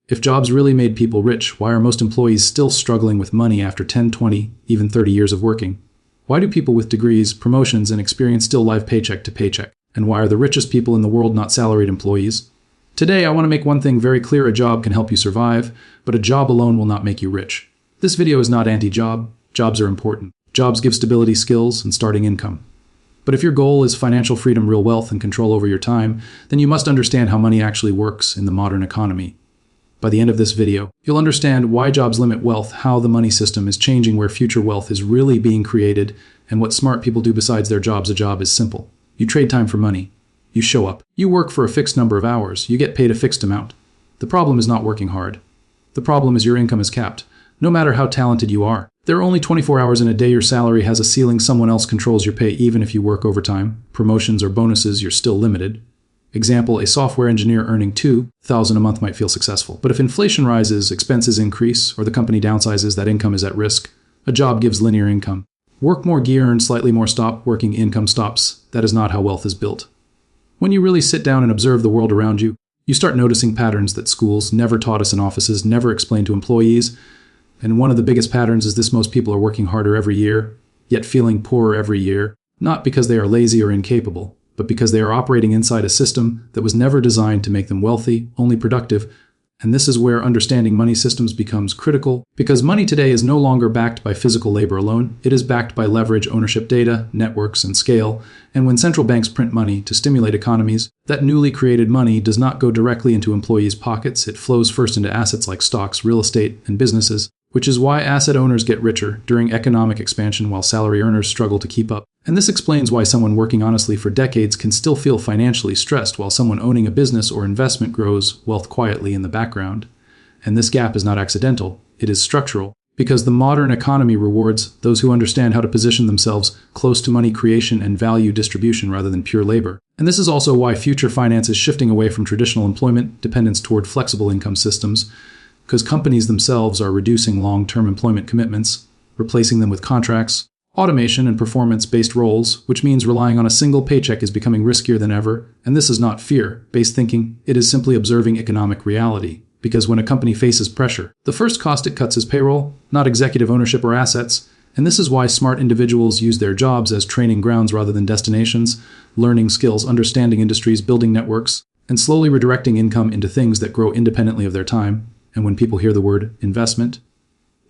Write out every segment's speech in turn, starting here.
If jobs really made people rich, why are most employees still struggling with money after 10, 20, even 30 years of working? Why do people with degrees, promotions, and experience still live paycheck to paycheck? And why are the richest people in the world not salaried employees? Today, I want to make one thing very clear: a job can help you survive, but a job alone will not make you rich. This video is not anti-job. Jobs are important. Jobs give stability, skills, and starting income. But if your goal is financial freedom, real wealth, and control over your time, then you must understand how money actually works in the modern economy. By the end of this video, you'll understand why jobs limit wealth, how the money system is changing where future wealth is really being created, and what smart people do besides their jobs. A job is simple. You trade time for money. You show up. You work for a fixed number of hours. You get paid a fixed amount. The problem is not working hard. The problem is your income is capped, no matter how talented you are. There are only 24 hours in a day. Your salary has a ceiling. Someone else controls your pay. Even if you work overtime, promotions, or bonuses, you're still limited. Example, a software engineer earning $2,000 a month might feel successful. But if inflation rises, expenses increase, or the company downsizes, that income is at risk. A job gives linear income. Work more, gear, earn slightly more, stop working, income stops. That is not how wealth is built. When you really sit down and observe the world around you, you start noticing patterns that schools never taught us and offices never explained to employees. And one of the biggest patterns is this: most people are working harder every year, yet feeling poorer every year, not because they are lazy or incapable, but because they are operating inside a system that was never designed to make them wealthy, only productive. And this is where understanding money systems becomes critical, because money today is no longer backed by physical labor alone. It is backed by leverage, ownership, data, networks, and scale. And when central banks print money to stimulate economies, that newly created money does not go directly into employees' pockets. It flows first into assets like stocks, real estate, and businesses, which is why asset owners get richer during economic expansion while salary earners struggle to keep up. And this explains why someone working honestly for decades can still feel financially stressed, while someone owning a business or investment grows wealth quietly in the background. And this gap is not accidental, it is structural, because the modern economy rewards those who understand how to position themselves close to money creation and value distribution rather than pure labor. And this is also why future finance is shifting away from traditional employment dependence toward flexible income systems, because companies themselves are reducing long-term employment commitments, replacing them with contracts, automation, and performance-based roles, which means relying on a single paycheck is becoming riskier than ever. And this is not fear-based thinking, it is simply observing economic reality. Because when a company faces pressure, the first cost it cuts is payroll, not executive ownership or assets. And this is why smart individuals use their jobs as training grounds rather than destinations, learning skills, understanding industries, building networks, and slowly redirecting income into things that grow independently of their time. And when people hear the word investment,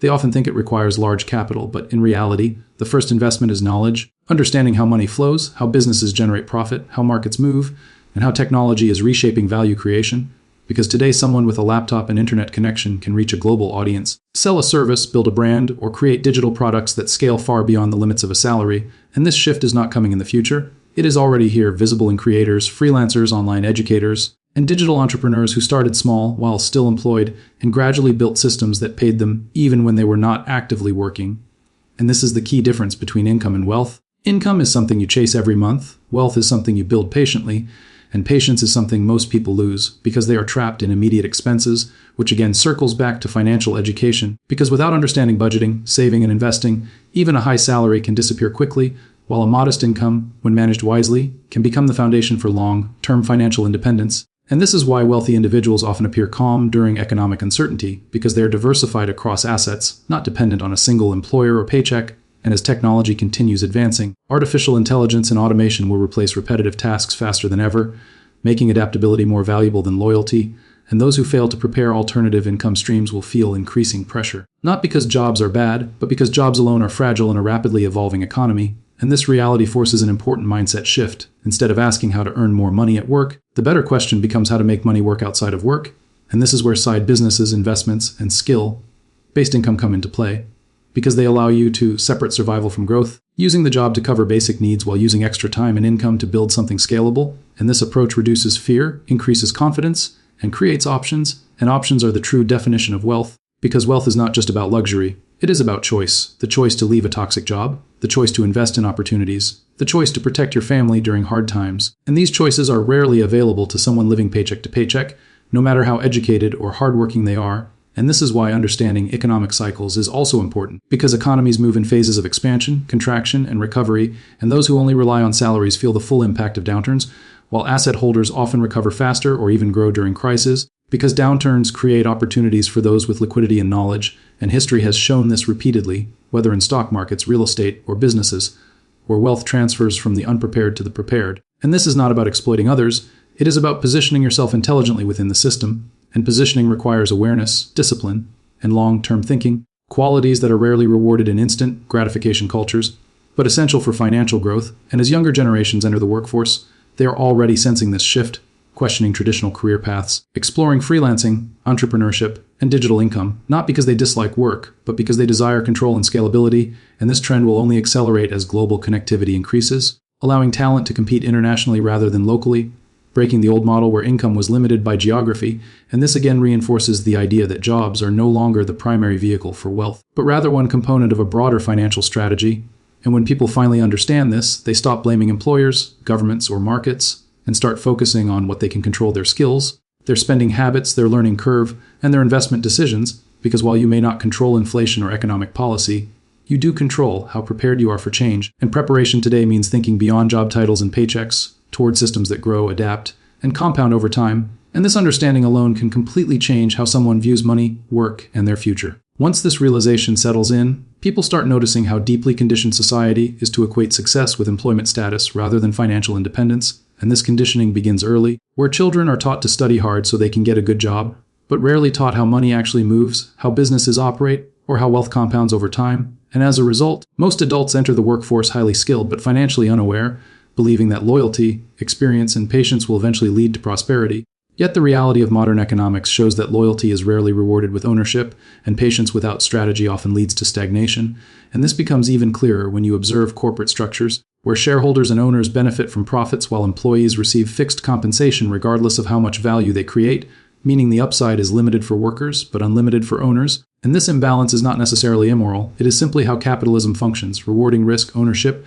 they often think it requires large capital, but in reality, the first investment is knowledge, understanding how money flows, how businesses generate profit, how markets move, and how technology is reshaping value creation. Because today, someone with a laptop and internet connection can reach a global audience, sell a service, build a brand, or create digital products that scale far beyond the limits of a salary. And this shift is not coming in the future. It is already here, visible in creators, freelancers, online educators, and digital entrepreneurs who started small while still employed and gradually built systems that paid them even when they were not actively working. And this is the key difference between income and wealth. Income is something you chase every month. Wealth is something you build patiently. And patience is something most people lose because they are trapped in immediate expenses, which again circles back to financial education. Because without understanding budgeting, saving, and investing, even a high salary can disappear quickly, while a modest income, when managed wisely, can become the foundation for long-term financial independence. And this is why wealthy individuals often appear calm during economic uncertainty, because they are diversified across assets, not dependent on a single employer or paycheck. And as technology continues advancing, artificial intelligence and automation will replace repetitive tasks faster than ever, making adaptability more valuable than loyalty. And those who fail to prepare alternative income streams will feel increasing pressure. Not because jobs are bad, but because jobs alone are fragile in a rapidly evolving economy. And this reality forces an important mindset shift. Instead of asking how to earn more money at work, the better question becomes how to make money work outside of work. And this is where side businesses, investments, and skill-based income come into play, because they allow you to separate survival from growth, using the job to cover basic needs while using extra time and income to build something scalable. And this approach reduces fear, increases confidence, and creates options. And options are the true definition of wealth, because wealth is not just about luxury. It is about choice. The choice to leave a toxic job, the choice to invest in opportunities, the choice to protect your family during hard times. And these choices are rarely available to someone living paycheck to paycheck, no matter how educated or hardworking they are. And this is why understanding economic cycles is also important, because economies move in phases of expansion, contraction, and recovery, and those who only rely on salaries feel the full impact of downturns, while asset holders often recover faster or even grow during crises, because downturns create opportunities for those with liquidity and knowledge, and history has shown this repeatedly, whether in stock markets, real estate, or businesses, where wealth transfers from the unprepared to the prepared. And this is not about exploiting others, it is about positioning yourself intelligently within the system, and positioning requires awareness, discipline, and long-term thinking, qualities that are rarely rewarded in instant gratification cultures, but essential for financial growth. And as younger generations enter the workforce, they are already sensing this shift, questioning traditional career paths, exploring freelancing, entrepreneurship, and digital income, not because they dislike work, but because they desire control and scalability, and this trend will only accelerate as global connectivity increases, allowing talent to compete internationally rather than locally, breaking the old model where income was limited by geography, and this again reinforces the idea that jobs are no longer the primary vehicle for wealth, but rather one component of a broader financial strategy. And when people finally understand this, they stop blaming employers, governments, or markets, and start focusing on what they can control: their skills, their spending habits, their learning curve, and their investment decisions, because while you may not control inflation or economic policy, you do control how prepared you are for change. And preparation today means thinking beyond job titles and paychecks, toward systems that grow, adapt, and compound over time. And this understanding alone can completely change how someone views money, work, and their future. Once this realization settles in, people start noticing how deeply conditioned society is to equate success with employment status rather than financial independence. And this conditioning begins early, where children are taught to study hard so they can get a good job, but rarely taught how money actually moves, how businesses operate, or how wealth compounds over time. And as a result, most adults enter the workforce highly skilled but financially unaware, believing that loyalty, experience, and patience will eventually lead to prosperity. Yet the reality of modern economics shows that loyalty is rarely rewarded with ownership, and patience without strategy often leads to stagnation. And this becomes even clearer when you observe corporate structures, where shareholders and owners benefit from profits while employees receive fixed compensation regardless of how much value they create, meaning the upside is limited for workers but unlimited for owners. And this imbalance is not necessarily immoral, it is simply how capitalism functions, rewarding risk, ownership,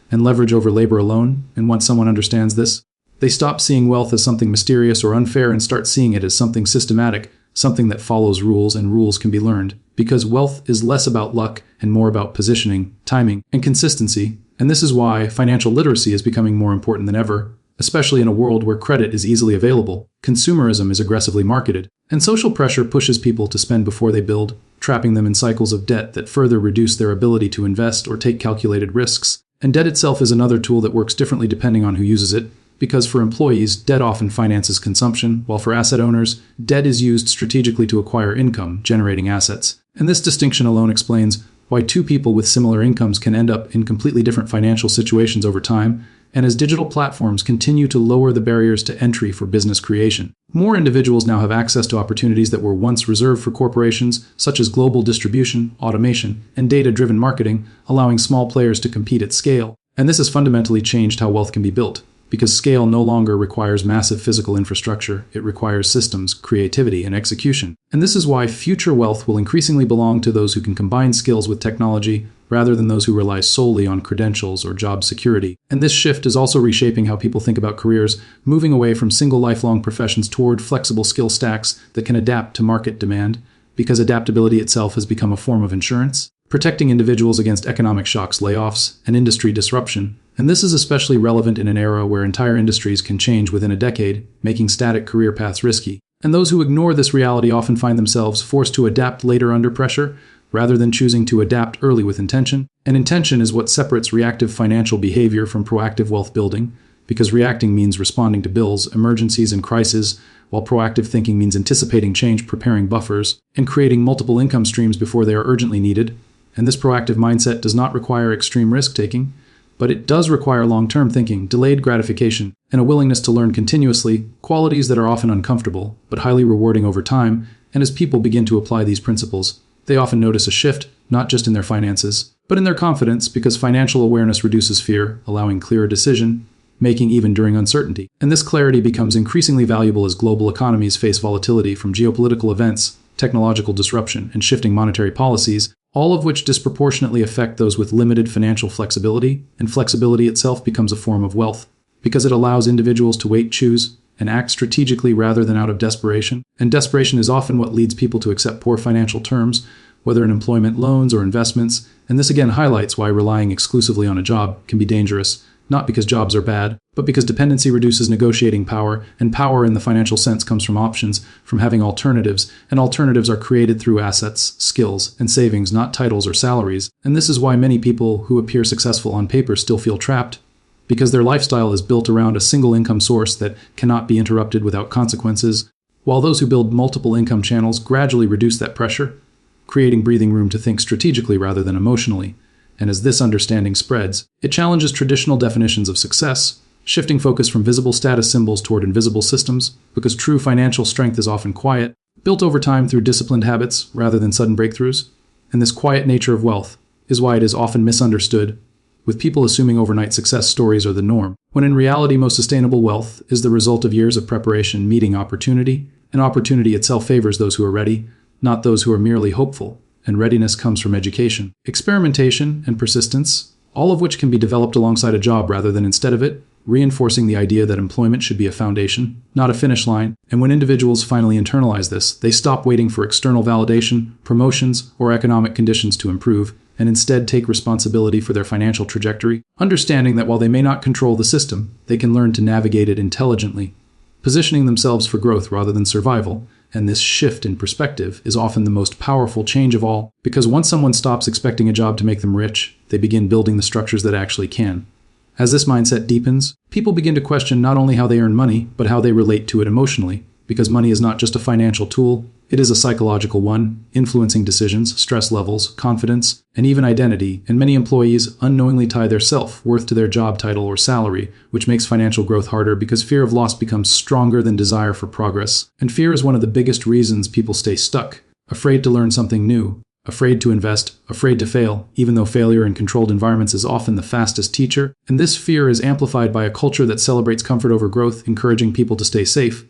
and leverage over labor alone. And once someone understands this, they stop seeing wealth as something mysterious or unfair and start seeing it as something systematic, something that follows rules, and rules can be learned. Because wealth is less about luck and more about positioning, timing, and consistency. And this is why financial literacy is becoming more important than ever, especially in a world where credit is easily available, consumerism is aggressively marketed, and social pressure pushes people to spend before they build, trapping them in cycles of debt that further reduce their ability to invest or take calculated risks. And debt itself is another tool that works differently depending on who uses it, because for employees, debt often finances consumption, while for asset owners, debt is used strategically to acquire income, generating assets. And this distinction alone explains why two people with similar incomes can end up in completely different financial situations over time, and as digital platforms continue to lower the barriers to entry for business creation. More individuals now have access to opportunities that were once reserved for corporations, such as global distribution, automation, and data-driven marketing, allowing small players to compete at scale. And this has fundamentally changed how wealth can be built, because scale no longer requires massive physical infrastructure, it requires systems, creativity, and execution. And this is why future wealth will increasingly belong to those who can combine skills with technology, rather than those who rely solely on credentials or job security. And this shift is also reshaping how people think about careers, moving away from single lifelong professions toward flexible skill stacks that can adapt to market demand, because adaptability itself has become a form of insurance, protecting individuals against economic shocks, layoffs, and industry disruption. And this is especially relevant in an era where entire industries can change within a decade, making static career paths risky. And those who ignore this reality often find themselves forced to adapt later under pressure, rather than choosing to adapt early with intention. And intention is what separates reactive financial behavior from proactive wealth building, because reacting means responding to bills, emergencies, and crises, while proactive thinking means anticipating change, preparing buffers, and creating multiple income streams before they are urgently needed. And this proactive mindset does not require extreme risk-taking, but it does require long-term thinking, delayed gratification, and a willingness to learn continuously, qualities that are often uncomfortable, but highly rewarding over time. And as people begin to apply these principles, they often notice a shift, not just in their finances, but in their confidence, because financial awareness reduces fear, allowing clearer decision-making even during uncertainty. And this clarity becomes increasingly valuable as global economies face volatility from geopolitical events, technological disruption, and shifting monetary policies, all of which disproportionately affect those with limited financial flexibility. And flexibility itself becomes a form of wealth, because it allows individuals to wait, choose, and act strategically rather than out of desperation. And desperation is often what leads people to accept poor financial terms, whether in employment, loans, or investments. And this again highlights why relying exclusively on a job can be dangerous, not because jobs are bad, but because dependency reduces negotiating power, and power in the financial sense comes from options, from having alternatives, and alternatives are created through assets, skills, and savings, not titles or salaries. And this is why many people who appear successful on paper still feel trapped, because their lifestyle is built around a single income source that cannot be interrupted without consequences, while those who build multiple income channels gradually reduce that pressure, creating breathing room to think strategically rather than emotionally. And as this understanding spreads, it challenges traditional definitions of success, shifting focus from visible status symbols toward invisible systems, because true financial strength is often quiet, built over time through disciplined habits rather than sudden breakthroughs. And this quiet nature of wealth is why it is often misunderstood, with people assuming overnight success stories are the norm, when in reality most sustainable wealth is the result of years of preparation meeting opportunity, and opportunity itself favors those who are ready, not those who are merely hopeful. And readiness comes from education, experimentation, and persistence, all of which can be developed alongside a job rather than instead of it, reinforcing the idea that employment should be a foundation, not a finish line. And when individuals finally internalize this, they stop waiting for external validation, promotions, or economic conditions to improve, and instead take responsibility for their financial trajectory, understanding that while they may not control the system, they can learn to navigate it intelligently, positioning themselves for growth rather than survival. And this shift in perspective is often the most powerful change of all, because once someone stops expecting a job to make them rich, they begin building the structures that actually can. As this mindset deepens, people begin to question not only how they earn money, but how they relate to it emotionally, because money is not just a financial tool, it is a psychological one, influencing decisions, stress levels, confidence, and even identity, and many employees unknowingly tie their self-worth to their job title or salary, which makes financial growth harder because fear of loss becomes stronger than desire for progress. And fear is one of the biggest reasons people stay stuck, afraid to learn something new, afraid to invest, afraid to fail, even though failure in controlled environments is often the fastest teacher. And this fear is amplified by a culture that celebrates comfort over growth, encouraging people to stay safe,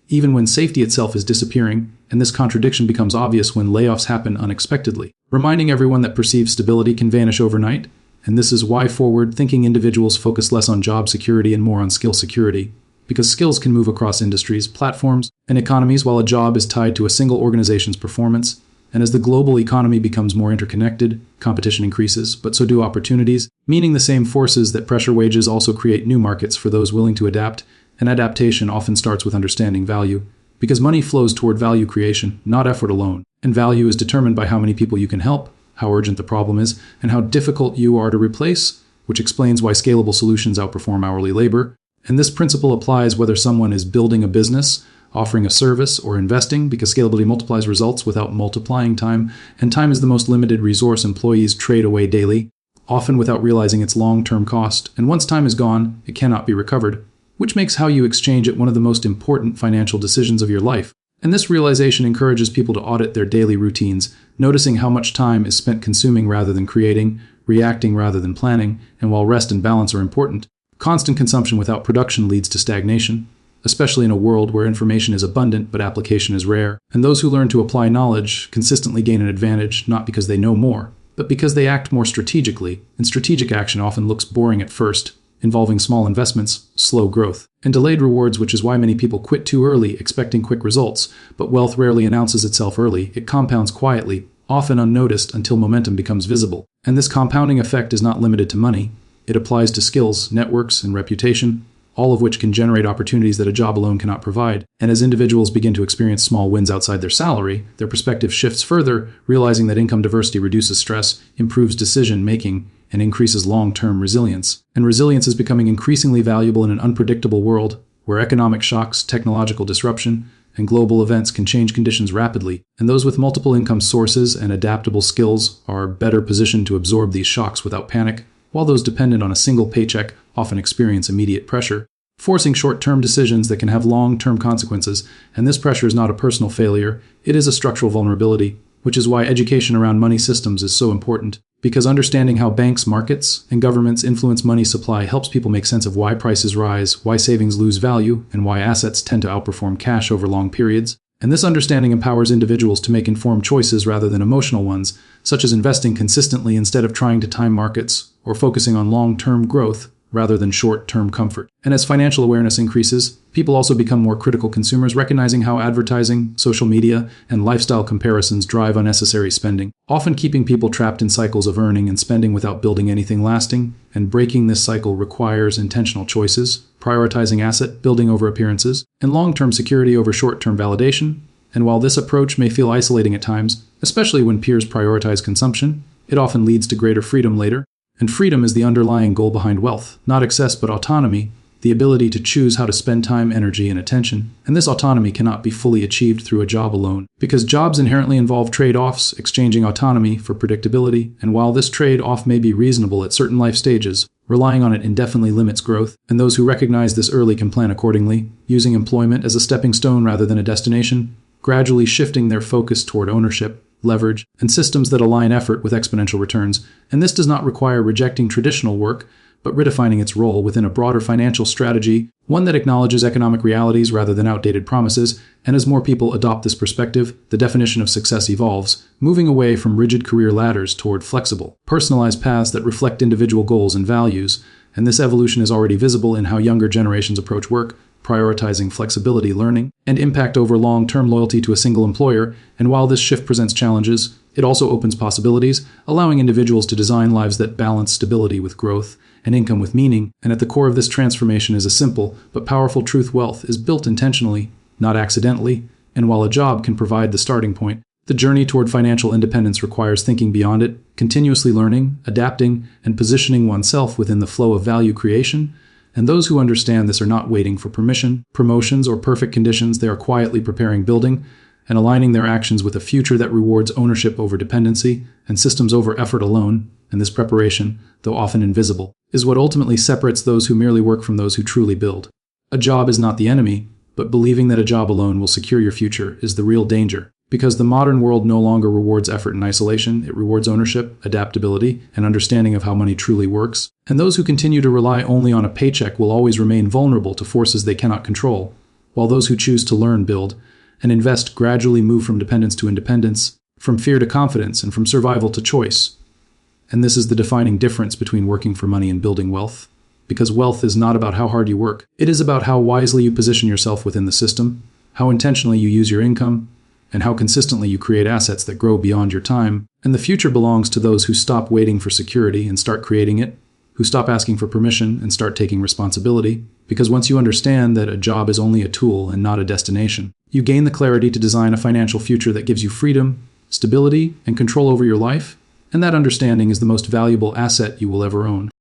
even when safety itself is disappearing, and this contradiction becomes obvious when layoffs happen unexpectedly, reminding everyone that perceived stability can vanish overnight. And this is why forward-thinking individuals focus less on job security and more on skill security, because skills can move across industries, platforms, and economies while a job is tied to a single organization's performance. And as the global economy becomes more interconnected, competition increases, but so do opportunities, meaning the same forces that pressure wages also create new markets for those willing to adapt. And adaptation often starts with understanding value, because money flows toward value creation, not effort alone. And value is determined by how many people you can help, how urgent the problem is, and how difficult you are to replace, which explains why scalable solutions outperform hourly labor. And this principle applies whether someone is building a business, offering a service, or investing, because scalability multiplies results without multiplying time, and time is the most limited resource employees trade away daily, often without realizing its long-term cost. And once time is gone, it cannot be recovered, which makes how you exchange it one of the most important financial decisions of your life. And this realization encourages people to audit their daily routines, noticing how much time is spent consuming rather than creating, reacting rather than planning, and while rest and balance are important, constant consumption without production leads to stagnation, especially in a world where information is abundant but application is rare. And those who learn to apply knowledge consistently gain an advantage, not because they know more, but because they act more strategically, and strategic action often looks boring at first, involving small investments, slow growth, and delayed rewards, which is why many people quit too early, expecting quick results. But wealth rarely announces itself early. It compounds quietly, often unnoticed until momentum becomes visible. And this compounding effect is not limited to money. It applies to skills, networks, and reputation, all of which can generate opportunities that a job alone cannot provide. And as individuals begin to experience small wins outside their salary, their perspective shifts further, realizing that income diversity reduces stress, improves decision-making, and increases long-term resilience. And resilience is becoming increasingly valuable in an unpredictable world, where economic shocks, technological disruption, and global events can change conditions rapidly. And those with multiple income sources and adaptable skills are better positioned to absorb these shocks without panic, while those dependent on a single paycheck often experience immediate pressure, forcing short-term decisions that can have long-term consequences. And this pressure is not a personal failure, it is a structural vulnerability, which is why education around money systems is so important. Because understanding how banks, markets, and governments influence money supply helps people make sense of why prices rise, why savings lose value, and why assets tend to outperform cash over long periods. And this understanding empowers individuals to make informed choices rather than emotional ones, such as investing consistently instead of trying to time markets, or focusing on long-term growth rather than short-term comfort. And as financial awareness increases, people also become more critical consumers, recognizing how advertising, social media, and lifestyle comparisons drive unnecessary spending, often keeping people trapped in cycles of earning and spending without building anything lasting. And breaking this cycle requires intentional choices, prioritizing asset building over appearances, and long-term security over short-term validation. And while this approach may feel isolating at times, especially when peers prioritize consumption, it often leads to greater freedom later. And freedom is the underlying goal behind wealth, not excess but autonomy, the ability to choose how to spend time, energy, and attention. And this autonomy cannot be fully achieved through a job alone, because jobs inherently involve trade-offs, exchanging autonomy for predictability. And while this trade-off may be reasonable at certain life stages, relying on it indefinitely limits growth, and those who recognize this early can plan accordingly, using employment as a stepping stone rather than a destination, gradually shifting their focus toward ownership, leverage, and systems that align effort with exponential returns. And this does not require rejecting traditional work, but redefining its role within a broader financial strategy, one that acknowledges economic realities rather than outdated promises. And as more people adopt this perspective, the definition of success evolves, moving away from rigid career ladders toward flexible, personalized paths that reflect individual goals and values. And this evolution is already visible in how younger generations approach work, prioritizing flexibility, learning, and impact over long-term loyalty to a single employer. And while this shift presents challenges, it also opens possibilities, allowing individuals to design lives that balance stability with growth and income with meaning. And at the core of this transformation is a simple but powerful truth: wealth is built intentionally, not accidentally. And while a job can provide the starting point, the journey toward financial independence requires thinking beyond it, continuously learning, adapting, and positioning oneself within the flow of value creation. And those who understand this are not waiting for permission, promotions, or perfect conditions. They are quietly preparing, building, and aligning their actions with a future that rewards ownership over dependency and systems over effort alone. And this preparation, though often invisible, is what ultimately separates those who merely work from those who truly build. A job is not the enemy, but believing that a job alone will secure your future is the real danger. Because the modern world no longer rewards effort in isolation, it rewards ownership, adaptability, and understanding of how money truly works. And those who continue to rely only on a paycheck will always remain vulnerable to forces they cannot control, while those who choose to learn, build, and invest gradually move from dependence to independence, from fear to confidence, and from survival to choice. And this is the defining difference between working for money and building wealth. Because wealth is not about how hard you work. It is about how wisely you position yourself within the system, how intentionally you use your income, and how consistently you create assets that grow beyond your time. And the future belongs to those who stop waiting for security and start creating it, who stop asking for permission and start taking responsibility. Because once you understand that a job is only a tool and not a destination, you gain the clarity to design a financial future that gives you freedom, stability, and control over your life. And that understanding is the most valuable asset you will ever own.